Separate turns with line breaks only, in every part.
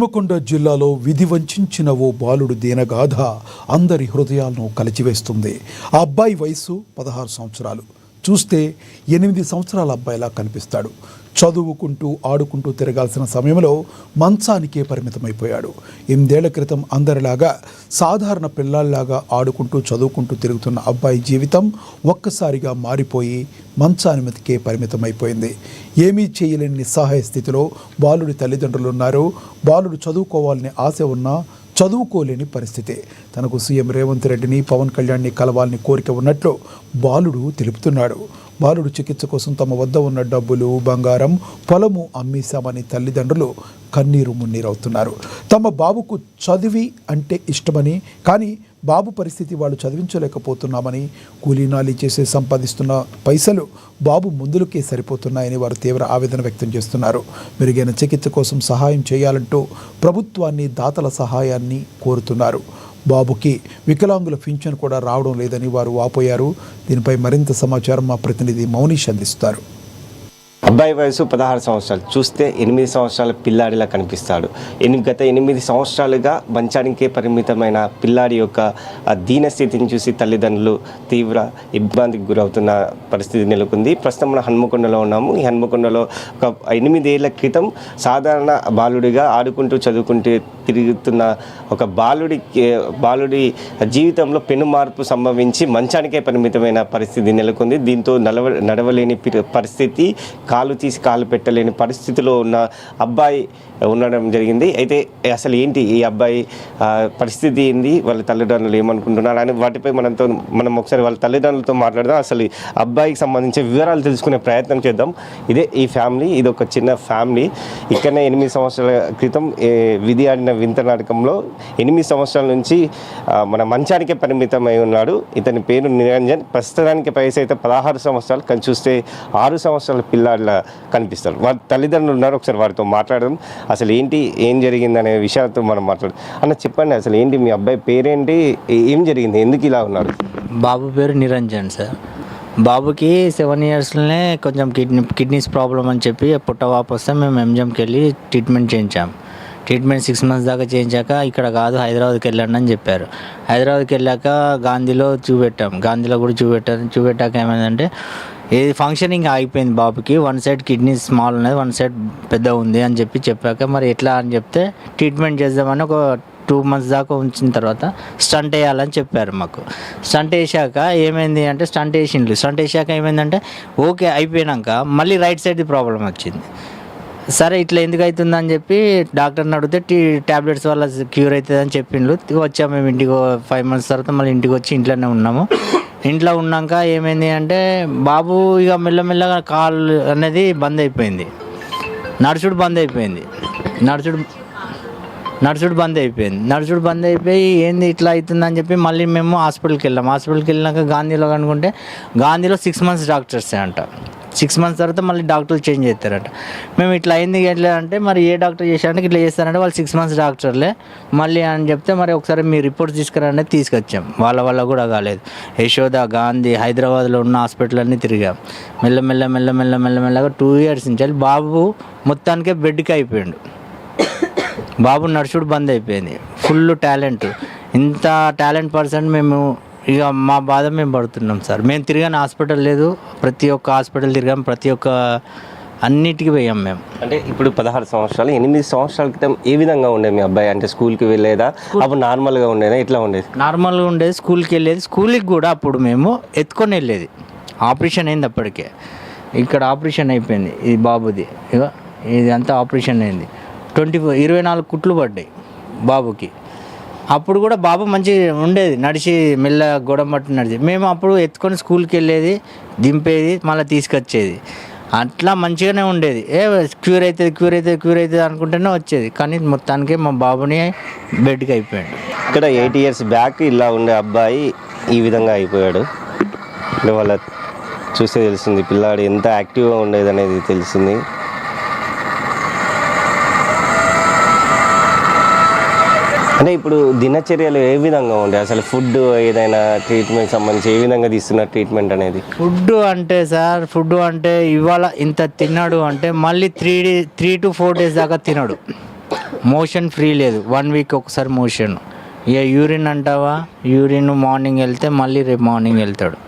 హన్మకొండ జిల్లాలో విధి వంచిన ఓ బాలుడు దీనగాథ అందరి హృదయాలను కలిచివేస్తుంది. ఆ అబ్బాయి వయసు 16 సంవత్సరాలు. చూస్తే 8 సంవత్సరాల అబ్బాయిలా కనిపిస్తాడు. చదువుకుంటూ ఆడుకుంటూ తిరగాల్సిన సమయంలో మంచానికే పరిమితమైపోయాడు. 8 ఏళ్ల క్రితం అందరిలాగా సాధారణ పిల్లల్లాగా ఆడుకుంటూ చదువుకుంటూ తిరుగుతున్న అబ్బాయి జీవితం ఒక్కసారిగా మారిపోయి మంచానికే పరిమితమైపోయింది. ఏమీ చేయలేని నిస్సహాయ స్థితిలో బాలుడి తల్లిదండ్రులు ఉన్నారు. బాలుడు చదువుకోవాలని ఆశ ఉన్నా చదువుకోలేని పరిస్థితి. తనకు సీఎం రేవంత్ రెడ్డిని, పవన్ కళ్యాణ్ని కలవాలని కోరిక ఉన్నట్లు బాలుడు తెలుపుతున్నాడు. బాలుడు చికిత్స కోసం తమ వద్ద ఉన్న డబ్బులు, బంగారం, పొలము అమ్మేశామని తల్లిదండ్రులు కన్నీరు మున్నీరవుతున్నారు. తమ బాబుకు చదివి అంటే ఇష్టమని, కానీ బాబు పరిస్థితి వాళ్ళు చదివించలేకపోతున్నామని, కూలీనాలి చేసే సంపాదిస్తున్న పైసలు బాబు ముందులకే సరిపోతున్నాయని వారు తీవ్ర ఆవేదన వ్యక్తం చేస్తున్నారు. మెరుగైన చికిత్స కోసం సహాయం చేయాలంటూ ప్రభుత్వాన్ని, దాతల సహాయాన్ని కోరుతున్నారు. బాబుకి వికలాంగుల పింఛన్ కూడా రావడం లేదని వారు వాపోయారు. దీనిపై మరింత సమాచారం మా ప్రతినిధి మౌనీష్ అందిస్తారు.
అబ్బాయి వయసు 16 సంవత్సరాలు. చూస్తే 8 సంవత్సరాల పిల్లాడిలా కనిపిస్తాడు. గత 8 సంవత్సరాలుగా మంచానికే పరిమితమైన పిల్లాడి యొక్క దీనస్థితిని చూసి తల్లిదండ్రులు తీవ్ర ఇబ్బందికి గురవుతున్న పరిస్థితి నెలకొంది. ప్రస్తుతం మన హన్మకొండలో ఉన్నాము. ఈ హన్మకొండలో ఒక 8 ఏళ్ల క్రితం సాధారణ బాలుడిగా ఆడుకుంటూ చదువుకుంటూ తిరుగుతున్న ఒక బాలుడి జీవితంలో పెను మార్పు సంభవించి మంచానికే పరిమితమైన పరిస్థితి నెలకొంది. దీంతో నడవలేని పరిస్థితి, కాలు తీసి కాలు పెట్టలేని పరిస్థితిలో ఉన్న అబ్బాయి ఉండడం జరిగింది. అయితే అసలు ఏంటి ఈ అబ్బాయి పరిస్థితి ఏంది, వాళ్ళ తల్లిదండ్రులు ఏమనుకుంటున్నారు అని వాటిపై మనం ఒకసారి వాళ్ళ తల్లిదండ్రులతో మాట్లాడదాం. అసలు అబ్బాయికి సంబంధించిన వివరాలు తెలుసుకునే ప్రయత్నం చేద్దాం. ఇది ఫ్యామిలీ, ఇది ఒక చిన్న ఫ్యామిలీ. ఇక్కడనే 8 సంవత్సరాల క్రితం విధి ఆడిన వింత నాటకంలో 8 సంవత్సరాల నుంచి మన మంచానికే పరిమితమై ఉన్నాడు. ఇతని పేరు నిరంజన్. ప్రస్తుతానికి వయసు అయితే 16 సంవత్సరాలు, కానీ చూస్తే 6 సంవత్సరాల పిల్లాడిలా కనిపిస్తాడు. వాళ్ళ తల్లిదండ్రులు ఉన్నారు, ఒకసారి వారితో మాట్లాడదాం. అసలు ఏం జరిగిందనే విషయాలతో మనం మాట్లాడదాం. అన్న చెప్పండి, అసలు ఏంటి మీ అబ్బాయి పేరేంటి, ఏం జరిగింది, ఎందుకు ఇలా ఉన్నాడు?
బాబు పేరు నిరంజన్ సార్. బాబుకి 7 ఇయర్స్లోనే కొంచెం కిడ్నీస్ ప్రాబ్లం అని చెప్పి పుట్టవాపు వస్తే మేము ఎంజిఎంకి వెళ్ళి ట్రీట్మెంట్ చేయించాం. ట్రీట్మెంట్ 6 మంత్స్ దాకా చేయించాక ఇక్కడ కాదు హైదరాబాద్కి వెళ్ళండి అని చెప్పారు. హైదరాబాద్కి వెళ్ళాక గాంధీలో చూపెట్టాం. గాంధీలో కూడా చూపెట్టాక ఏమైందంటే ఏది ఫంక్షనింగ్ ఆగిపోయింది బాబుకి. 1 సైడ్ కిడ్నీ స్మాల్ ఉన్నది, 1 సైడ్ పెద్ద ఉంది అని చెప్పాక మరి ఎట్లా అని చెప్తే ట్రీట్మెంట్ చేద్దామని ఒక 2 మంత్స్ దాకా ఉంచిన తర్వాత స్టంట్ వేయాలని చెప్పారు మాకు. స్టంట్ వేసాక ఏమైంది అంటే స్టంట్ వేసాక ఏమైందంటే ఓకే అయిపోయాక మళ్ళీ రైట్ సైడ్ది ప్రాబ్లం వచ్చింది. సరే ఇట్లా ఎందుకు అవుతుందని చెప్పి డాక్టర్ని అడిగితే ట్యాబ్లెట్స్ వల్ల క్యూర్ అవుతుంది అని చెప్పిండ్రు. వచ్చాము మేము ఇంటికి 5 మంత్స్ తర్వాత మళ్ళీ ఇంటికి వచ్చి ఇంట్లోనే ఉన్నాము. ఇంట్లో ఉన్నాక ఏమైంది అంటే బాబు ఇక మెల్లమెల్లగా కాలు అనేది బంద్ అయిపోయింది, నడుచుడు బంద్ అయిపోయి ఏంది ఇట్లా అవుతుందని చెప్పి మళ్ళీ మేము హాస్పిటల్కి వెళ్ళాక గాంధీలో కనుక్కుంటే గాంధీలో 6 మంత్స్ డాక్టర్సే అంట. 6 మంత్స్ తర్వాత మళ్ళీ డాక్టర్లు చేంజ్ చేస్తారట. మేము ఇట్లా అయింది ఎట్లా అంటే మరి ఏ డాక్టర్ చేశారంటే ఇట్లా చేస్తారంటే వాళ్ళు 6 మంత్స్ డాక్టర్లే మళ్ళీ అని చెప్తే మరి ఒకసారి మీ రిపోర్ట్స్ తీసుకురండి తీసుకొచ్చాం. వాళ్ళ కూడా కాలేదు. యశోద, గాంధీ, హైదరాబాద్లో ఉన్న హాస్పిటల్ అన్నీ తిరిగాం. మెల్లమెల్లగా 2 ఇయర్స్ నుంచి బాబు మొత్తానికే బెడ్కి అయిపోయాడు. బాబు నడుచుడు బంద్ అయిపోయింది. Full talent. ఇంత టాలెంట్ పర్సన్ మేము ఇక మా బాధ మేము పడుతున్నాం సార్. మేము తిరిగాను హాస్పిటల్ లేదు, ప్రతి ఒక్క హాస్పిటల్ తిరిగాం, ప్రతి ఒక్క అన్నిటికీ పోయాం మేము.
అంటే ఇప్పుడు 16 సంవత్సరాలు, 8 సంవత్సరాల క్రితం ఏ విధంగా ఉండేది మీ అబ్బాయి? అంటే స్కూల్కి వెళ్ళేదా, అప్పుడు నార్మల్గా ఉండేదా, ఎట్లా ఉండేది?
నార్మల్గా ఉండేది, స్కూల్కి వెళ్ళేది. స్కూల్కి కూడా అప్పుడు మేము ఎత్తుకొని వెళ్ళేది. ఆపరేషన్ అయింది అప్పటికే. ఇక్కడ ఆపరేషన్ అయిపోయింది ఈ బాబుది. ఇక ఇది అంతా ఆపరేషన్ అయింది. 24 కుట్లు పడ్డాయి బాబుకి. అప్పుడు కూడా బాబు మంచిగా ఉండేది, నడిచి మెల్ల గొడవమట్టు నడిచి. మేము అప్పుడు ఎత్తుకొని స్కూల్కి వెళ్ళేది, దింపేది, మళ్ళీ తీసుకొచ్చేది. అట్లా మంచిగానే ఉండేది. క్యూర్ అవుతుంది అనుకుంటేనే వచ్చేది. కానీ మొత్తానికి మా బాబుని బెడ్కి అయిపోయాడు.
ఇక్కడ 8 ఇయర్స్ బ్యాక్ ఇలా ఉండే అబ్బాయి ఈ విధంగా అయిపోయాడు. వాళ్ళ చూస్తే తెలిసింది పిల్లాడు ఎంత యాక్టివ్గా ఉండేది అనేది తెలిసింది. అంటే ఇప్పుడు దినచర్యలు ఏ విధంగా ఉండే, అసలు ఫుడ్ ఏదైనా ట్రీట్మెంట్ సంబంధించి ఏ విధంగా తీస్తున్న ట్రీట్మెంట్ అనేది?
ఫుడ్ అంటే ఇవాళ ఇంత తిన్నాడు అంటే మళ్ళీ 3 to 4 days దాకా తినడు. మోషన్ ఫ్రీ లేదు, 1 వీక్ ఒకసారి మోషన్. ఇక యూరిన్ అంటావా, యూరిన్ మార్నింగ్ వెళ్తే మళ్ళీ రేపు మార్నింగ్ వెళ్తాడు.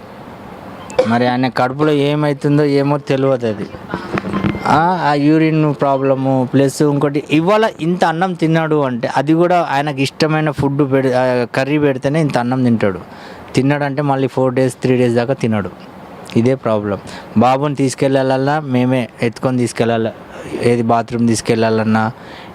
మరి ఆయన కడుపులో ఏమవుతుందో ఏమో తెలియదు అది. ఆ యూరిన్ ప్రాబ్లము ప్లస్ ఇంకోటి ఇవాళ ఇంత అన్నం తిన్నాడు అంటే అది కూడా ఆయనకి ఇష్టమైన ఫుడ్ కర్రీ పెడితేనే ఇంత అన్నం తింటాడు. తిన్నాడంటే మళ్ళీ 4 days 3 days దాకా తినడు. ఇదే ప్రాబ్లం. బాబుని తీసుకెళ్ళాలన్నా మేమే ఎత్తుకొని తీసుకెళ్ళాలి, ఏది బాత్రూమ్ తీసుకెళ్ళాలన్నా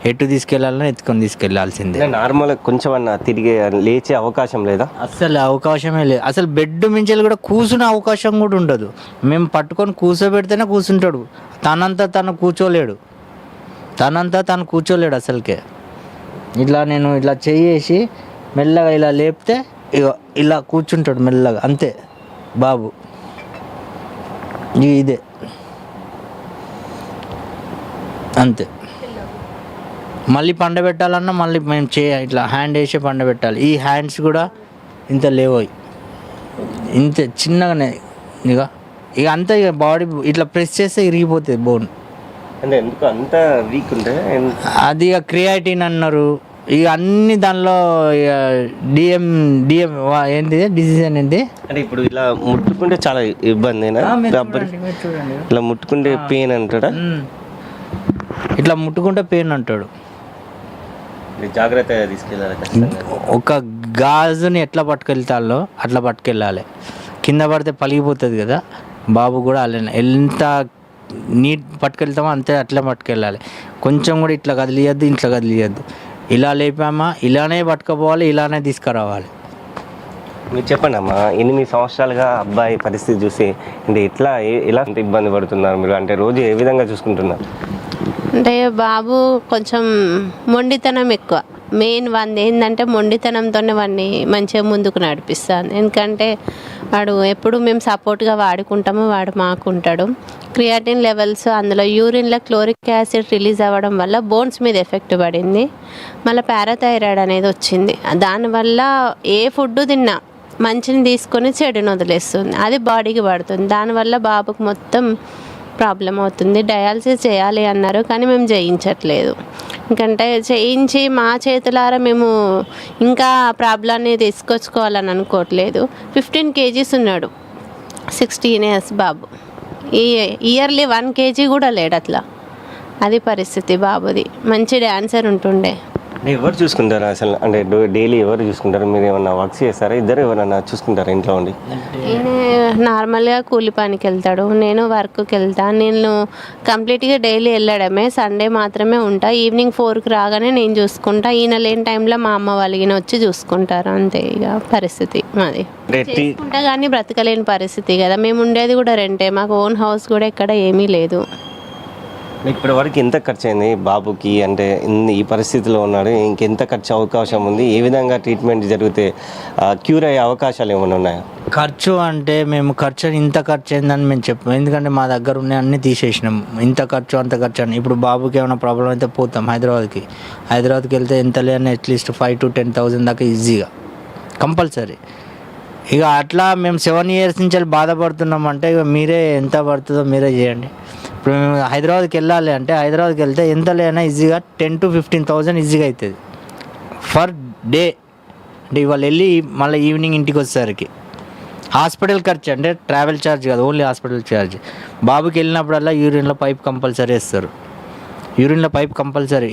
ఎటు తీసుకెళ్ళాలన్నా ఎత్తుకొని తీసుకెళ్ళాల్సిందే.
నార్మల్ కొంచెం అన్న తిరిగి లేచే అవకాశం లేదా?
అస్సలు అవకాశమే లేదు. అసలు బెడ్ మించెలు కూడా కూర్చునే అవకాశం కూడా ఉండదు. మేము పట్టుకొని కూర్చోబెడితేనే కూర్చుంటాడు, తనంతా తను కూర్చోలేడు అసలుకే. ఇట్లా నేను ఇట్లా చేసి మెల్లగా ఇలా లేపితే ఇలా కూర్చుంటాడు మెల్లగా, అంతే బాబు. ఇదే అంతే. మళ్ళీ పండబెట్టాలన్నా మళ్ళీ మేము ఇట్లా హ్యాండ్ వేసి పండబెట్టాలి. ఈ హ్యాండ్స్ కూడా ఇంత లేవోయి, ఇంత చిన్నగానే. ఇక అంతా ఇక బాడీ ఇట్లా ప్రెస్ చేస్తే ఇరిగిపోతుంది బోన్.
అంటే ఎందుకు అంత వీక్ ఉంటే?
అది ఇక క్రియాటిన్ అన్నారు, ఇక అన్ని దానిలో డిఎం ఏంటి డిసిజన్ ఏంటి
అంటే ఇప్పుడు ఇలా ముట్టుకుంటే చాలా ఇబ్బందినా? ఇలా ముట్టుకుంటే పెయిన్ అంటాడా?
ఇట్లా ముట్టుకుంటే పెయిన్ అంటాడు.
జాగ్రత్తగా తీసుకెళ్ళాలి.
ఒక గాజుని ఎట్లా పట్టుకెళ్తాలో అట్లా పట్టుకెళ్ళాలి. కింద పడితే పలిగిపోతుంది కదా, బాబు కూడా అలానే ఎంత నీట్ పట్టుకెళ్తామో అంతే అట్లా పట్టుకెళ్ళాలి. కొంచెం కూడా ఇట్లా కదిలియద్దు, ఇంట్లో కదిలియద్దు. ఇలా లేపామా ఇలానే పట్టుకుపోవాలి, ఇలానే తీసుకురావాలి.
మీరు చెప్పండి అమ్మా, 8 సంవత్సరాలుగా అబ్బాయి పరిస్థితి చూసి అంటే ఎలా ఇబ్బంది పడుతున్నారు మీరు? అంటే రోజు ఏ విధంగా చూసుకుంటున్నారు?
అంటే బాబు కొంచెం మొండితనం ఎక్కువ. మెయిన్ వాడిని ఏంటంటే మొండితనంతోనే వాడిని మంచిగా ముందుకు నడిపిస్తాను. ఎందుకంటే వాడు ఎప్పుడు మేము సపోర్ట్గా వాడుకుంటామో వాడు మాకుంటాడు. క్రియాటిన్ లెవెల్స్, అందులో యూరిన్లో క్లోరిక్ యాసిడ్ రిలీజ్ అవ్వడం వల్ల బోన్స్ మీద ఎఫెక్ట్ పడింది. మళ్ళీ పారాథైరాయిడ్ అనేది వచ్చింది. దానివల్ల ఏ ఫుడ్ తిన్నా మంచిని తీసుకొని చెడుని వదిలేస్తుంది, అది బాడీకి పడుతుంది. దానివల్ల బాబుకు మొత్తం ప్రాబ్లం అవుతుంది. డయాలసిస్ చేయాలి అన్నారు, కానీ మేము చేయించట్లేదు. ఎందుకంటే చేయించి మా చేతులారా మేము ఇంకా ప్రాబ్లాన్ని తీసుకొచ్చుకోవాలని అనుకోవట్లేదు. 15 kgs ఉన్నాడు, 16 years బాబు. ఇయర్లీ 1 kg కూడా లేడు. అట్లా అది పరిస్థితి బాబుది. మంచి డాన్సర్ ఉంటుండే.
ఎవరు చూసుకుంటారు అసలు? అంటే డైలీ ఎవరు చూసుకుంటారు? మీరు ఏమన్నా వర్క్ చేస్తారా? ఇద్దరు ఎవరన్నా చూసుకుంటారా ఇంట్లో ఉండి?
ఈయన నార్మల్గా కూలి పనికి వెళ్తాడు, నేను వర్క్కి వెళ్తాను. నేను కంప్లీట్గా డైలీ వెళ్ళడమే, సండే మాత్రమే ఉంటా. ఈవినింగ్ 4కి రాగానే నేను చూసుకుంటా. ఈయన లేని టైంలో మా అమ్మ వాళ్ళకి వచ్చి చూసుకుంటారు. అంతే ఇక పరిస్థితి మాది. చేసుకుంటా కానీ బ్రతకలేని పరిస్థితి కదా. మేము ఉండేది కూడా రెంటే, మాకు ఓన్ హౌస్ కూడా ఎక్కడ ఏమీ లేదు.
ఇప్పటి వరకు ఎంత ఖర్చు అయింది బాబుకి? అంటే ఈ పరిస్థితిలో ఉన్నాడు, ఇంకెంత ఖర్చు అవకాశం ఉంది? ఏ విధంగా ట్రీట్మెంట్ జరిగితే క్యూర్ అయ్యే అవకాశాలు ఏమైనా ఉన్నాయా?
ఖర్చు అంటే మేము ఇంత ఖర్చు అయిందని మేము చెప్పాం. ఎందుకంటే మా దగ్గర ఉన్న అన్నీ తీసేసినాం. ఇంత ఖర్చు అంత ఖర్చు అని. ఇప్పుడు బాబుకి ఏమైనా ప్రాబ్లం అయితే పోతాం హైదరాబాద్కి వెళ్తే ఎంత లేని అట్లీస్ట్ 5,000 to 10,000 దాకా ఈజీగా కంపల్సరీ. ఇక అట్లా మేము 7 years నుంచి బాధపడుతున్నామంటే ఇక మీరే ఎంత పడుతుందో మీరే చేయండి. ఇప్పుడు మేము హైదరాబాద్కి వెళ్ళాలి అంటే హైదరాబాద్కి వెళ్తే ఎంత లేనా ఈజీగా 10,000 to 15,000 ఈజీగా అవుతుంది ఫర్ డే. అంటే ఇవాళ వెళ్ళి మళ్ళీ ఈవినింగ్ ఇంటికి వచ్చేసరికి హాస్పిటల్ ఖర్చు, అంటే ట్రావెల్ ఛార్జ్ కాదు, ఓన్లీ హాస్పిటల్ ఛార్జ్. బాబుకి వెళ్ళినప్పుడల్లా యూరిన్లో పైప్ కంపల్సరీ వేస్తారు.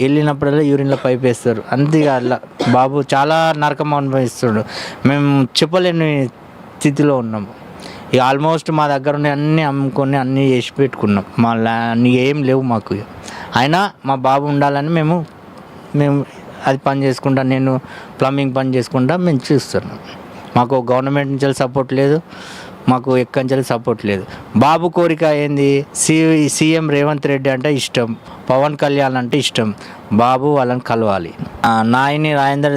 వెళ్ళినప్పుడల్లా యూరిన్లో పైప్ వేస్తారు. అంతే అలా బాబు చాలా నరకం అనుభవిస్తుండు. మేము చెప్పలేని స్థితిలో ఉన్నాము. ఇక ఆల్మోస్ట్ మా దగ్గర ఉన్న అన్నీ అమ్ముకొని అన్నీ చేసి పెట్టుకున్నాం. మా అన్నీ ఏం లేవు మాకు. అయినా మా బాబు ఉండాలని మేము అది పని చేసుకుంటా, నేను ప్లంబింగ్ పని చేసుకుంటా మేము చూస్తున్నాం. మాకు గవర్నమెంట్ నుంచి సపోర్ట్ లేదు, మాకు ఎక్కడి నుంచి సపోర్ట్ లేదు. బాబు కోరిక ఏంది? సీఎం రేవంత్ రెడ్డి అంటే ఇష్టం, పవన్ కళ్యాణ్ అంటే ఇష్టం. బాబు వాళ్ళని కలవాలి. నాయని రాజేందర్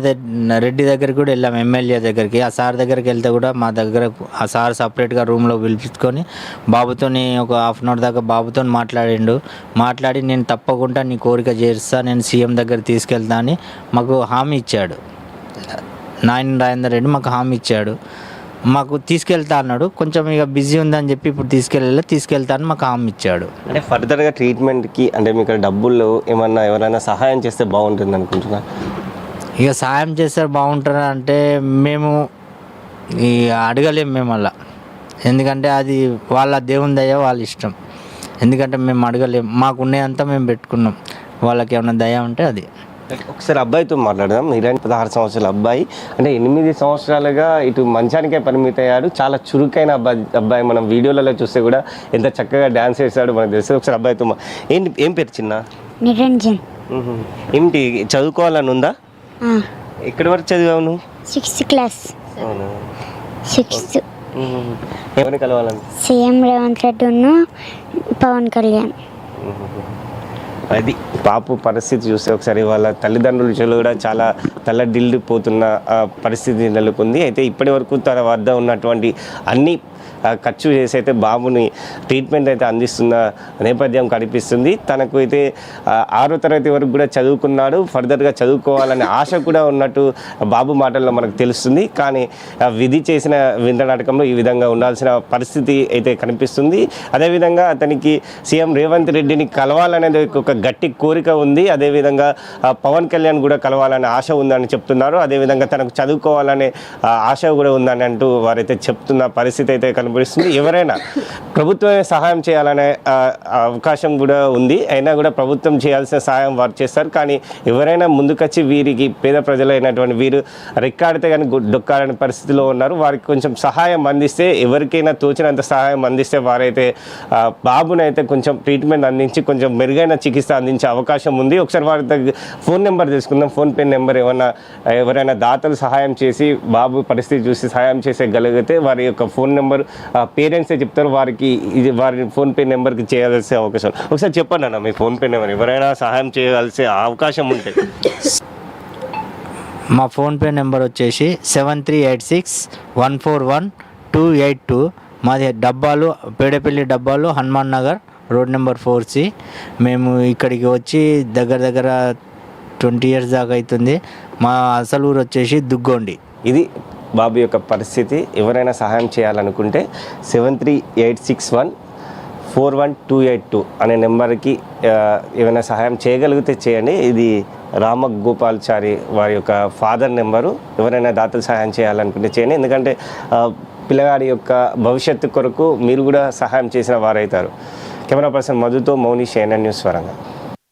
రెడ్డి దగ్గరికి కూడా వెళ్ళాం, ఎమ్మెల్యే దగ్గరికి. ఆ సార్ దగ్గరికి వెళ్తే కూడా మా దగ్గర ఆ సార్ సపరేట్గా రూమ్లో పిలిపించుకొని బాబుతో ఒక 1/2 hour దాకా బాబుతో మాట్లాడి నేను తప్పకుండా నీ కోరిక చేస్తా, నేను సీఎం దగ్గర తీసుకెళ్తా అని మాకు హామీ ఇచ్చాడు. నాయని రాజేందర్ రెడ్డి మాకు హామీ ఇచ్చాడు. మాకు తీసుకెళ్తా అన్నాడు. కొంచెం ఇక బిజీ ఉందని చెప్పి ఇప్పుడు తీసుకెళ్తా అని మాకు హామీ ఇచ్చాడు.
అంటే ఫర్దర్గా ట్రీట్మెంట్కి అంటే మీకు డబ్బులు ఏమన్నా ఎవరైనా సహాయం చేస్తే బాగుంటుంది అనుకుంటున్నా?
ఇక సాయం చేస్తే బాగుంటుంది అంటే మేము ఈ అడగలేము మేము అలా, ఎందుకంటే అది వాళ్ళ దేవుని దయ వాళ్ళ ఇష్టం. ఎందుకంటే మేము అడగలేము, మాకు ఉన్నదంతా మేము పెట్టుకున్నాం. వాళ్ళకి ఏమైనా దయ ఉంటే అది.
ఒకసారి అబ్బాయితో మాట్లాడదాం. 16 సంవత్సరాల అబ్బాయి, అంటే 8 సంవత్సరాలుగా ఇటు మంచానికే పరిమిత అయ్యాడు. చాలా చురుకైన అబ్బాయి మనం వీడియోలలో చూస్తే కూడా ఎంత చక్కగా డ్యాన్స్ చేస్తాడు మనకు తెలుసు. ఒకసారి అబ్బాయితో ఏం పేరు చిన్న?
నిరంజన్.
ఏమిటి చదువుకోవాలని ఉందా? ఎక్కడి వరకు చదివావు నువ్వు?
6th class.
అవునా?
6th.
ఎవరిని కలవాలని?
సీఎం రేవంత్ రెడ్డి పవన్ కళ్యాణ్.
అది పాపు పరిస్థితి చూస్తే ఒకసారి వాళ్ళ తల్లిదండ్రులు కూడా చాలా తల్లడిల్లిపోతున్న పరిస్థితి నెలకొంది. అయితే ఇప్పటి వరకు తన వద్ద ఉన్నటువంటి అన్ని ఖర్చు చేసి అయితే బాబుని ట్రీట్మెంట్ అయితే అందిస్తున్న నేపథ్యం కనిపిస్తుంది. తనకు అయితే 6వ తరగతి వరకు కూడా చదువుకున్నాడు. ఫర్దర్గా చదువుకోవాలనే ఆశ కూడా ఉన్నట్టు బాబు మాటల్లో మనకు తెలుస్తుంది. కానీ విధి చేసిన వింత నాటకంలో ఈ విధంగా ఉండాల్సిన పరిస్థితి అయితే కనిపిస్తుంది. అదేవిధంగా అతనికి సీఎం రేవంత్ రెడ్డిని కలవాలనేది ఒక గట్టి కోరిక ఉంది. అదేవిధంగా పవన్ కళ్యాణ్ కూడా కలవాలనే ఆశ ఉందని చెప్తున్నారు. అదేవిధంగా తనకు చదువుకోవాలనే ఆశ కూడా ఉందని అంటూ వారైతే చెప్తున్న పరిస్థితి అయితే కనిపిస్తుంది. ఎవరైనా ప్రభుత్వమే సహాయం చేయాలనే అవకాశం కూడా ఉంది. అయినా కూడా ప్రభుత్వం చేయాల్సిన సహాయం వారు చేస్తారు. కానీ ఎవరైనా ముందుకొచ్చి వీరికి పేద ప్రజలైనటువంటి వీరు రెక్కాడితే కానీ డొక్కాడని పరిస్థితిలో ఉన్నారు. వారికి కొంచెం సహాయం అందిస్తే, ఎవరికైనా తోచినంత సహాయం అందిస్తే వారైతే బాబునైతే కొంచెం ట్రీట్మెంట్ అందించి కొంచెం మెరుగైన చికిత్స అందించే అవకాశం ఉంది. ఒకసారి వారి ఫోన్ నెంబర్ తీసుకుందాం. ఫోన్పే నెంబర్ ఎవరైనా దాతలు సహాయం చేసి బాబు పరిస్థితి చూసి సహాయం చేసేగలిగితే వారి యొక్క ఫోన్ నెంబర్ పేరెంట్సే చెప్తారు. వారి ఫోన్పే నెంబర్కి చేయాల్సిన అవకాశం. ఒకసారి చెప్పండి అన్న మీ ఫోన్పే నెంబర్, ఎవరైనా సహాయం చేయాల్సిన అవకాశం ఉంటే.
మా ఫోన్పే నెంబర్ వచ్చేసి 7386141282. మాది డబ్బాలు, పేడపల్లి డబ్బాలు, Hanuman Nagar, road number 4C. మేము ఇక్కడికి వచ్చి దగ్గర 20 years దాకా అవుతుంది. మా అసలు ఊరు వచ్చేసి దుగ్గొండి.
ఇది బాబు యొక్క పరిస్థితి. ఎవరైనా సహాయం చేయాలనుకుంటే 7386141282 అనే నెంబర్కి ఏమైనా సహాయం చేయగలిగితే చేయండి. ఇది రామగోపాల్చారి వారి యొక్క ఫాదర్ నెంబరు. ఎవరైనా దాతలు సహాయం చేయాలనుకుంటే చేయండి. ఎందుకంటే పిల్లగాడి యొక్క భవిష్యత్తు కొరకు మీరు కూడా సహాయం చేసిన వారైతారు. కెమెరా పర్సన్ మధుతో మౌనిష్, CNN న్యూస్ వరంగల్.